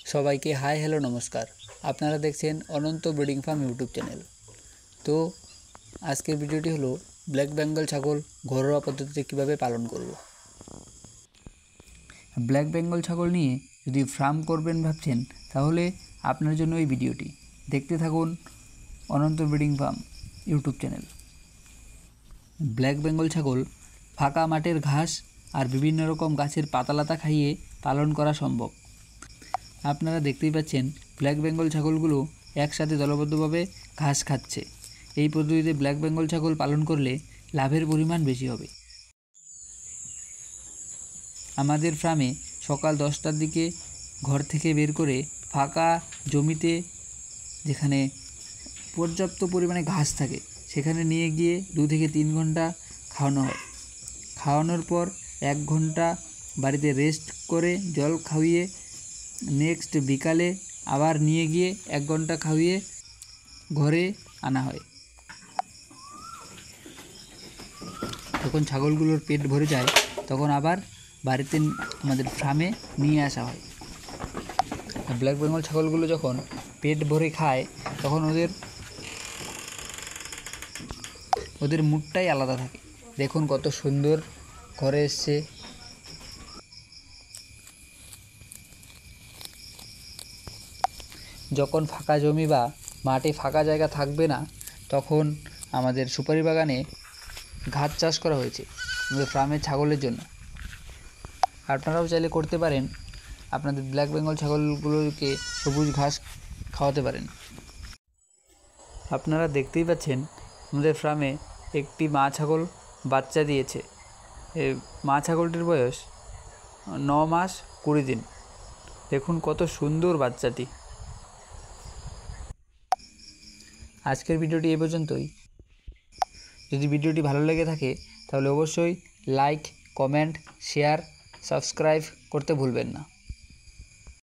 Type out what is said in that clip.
সবাইকে hi hello নমস্কার। আপনারা দেখছেন অনন্ত ব্রিডিং ফার্ম ইউটিউব চ্যানেল। তো আজকের ভিডিওটি হলো ব্ল্যাক বেঙ্গল ছাগল ঘরোয়া পদ্ধতিতে কীভাবে পালন করব। ব্ল্যাক বেঙ্গল ছাগল নিয়ে যদি ফার্ম করবেন ভাবছেন তাহলে আপনার জন্য এই ভিডিওটি দেখতে থাকুন Ananta breeding farm YouTube channel. Black Bengal ছাগল ফাঁকা মাঠের ঘাস আর বিভিন্ন রকম গাছের পাতালাতা খাইয়ে পালন করা সম্ভব। আপনারা দেখতেই পাচ্ছেন ব্ল্যাক বেঙ্গল ছাগলগুলো একসাথে দলবদ্ধভাবে ঘাস খাচ্ছে। এই পদ্ধতিতে ব্ল্যাক বেঙ্গল ছাগল পালন করলে লাভের পরিমাণ বেশি হবে। আমাদের ফার্মে সকাল 10টার দিকে ঘর থেকে বের করে ফাঁকা জমিতে যেখানে পর্যাপ্ত পরিমাণে ঘাস থাকে সেখানে নিয়ে গিয়ে 2 থেকে 3 ঘন্টা খাওয়ানো হয়। খাওয়ানোর পর 1 ঘন্টা বাড়িতে রেস্ট করে জল খাইয়ে নেক্সট বিকালে আবার নিয়ে গিয়ে 1 ঘন্টা খাইয়ে ঘরে আনা হয়। যখন ছাগলগুলোর পেট ভরে যায় তখন আবার বাড়িতে আমাদের ফার্মে নিয়ে আসা হয়। ব্ল্যাক বেঙ্গল ছাগলগুলো যখন পেট ভরে খায় তখন ওদের মুডটাই আলাদা থাকে। দেখুন কত সুন্দর ঘরে এসছে। যখন ফাঁকা জমি বা মাঠে ফাঁকা জায়গা থাকবে না তখন আমাদের সুপারি বাগানে ঘাস চাষ করা হয়েছে আমাদের ফার্মের ছাগলের জন্য। আপনারাও চাইলে করতে পারেন, আপনাদের ব্ল্যাক বেঙ্গল ছাগলগুলোকে সবুজ ঘাস খাওয়াতে পারেন। আপনারা দেখতেই পাচ্ছেন আমাদের ফার্মে একটি মা ছাগল বাচ্চা দিয়েছে। এই মা ছাগলটির বয়স 9 মাস 20 দিন। দেখুন কত সুন্দর বাচ্চাটি। আজকের ভিডিওটি এই পর্যন্তই। যদি ভিডিওটি ভালো লেগে থাকে তাহলে অবশ্যই লাইক, কমেন্ট, শেয়ার, সাবস্ক্রাইব করতে ভুলবেন না।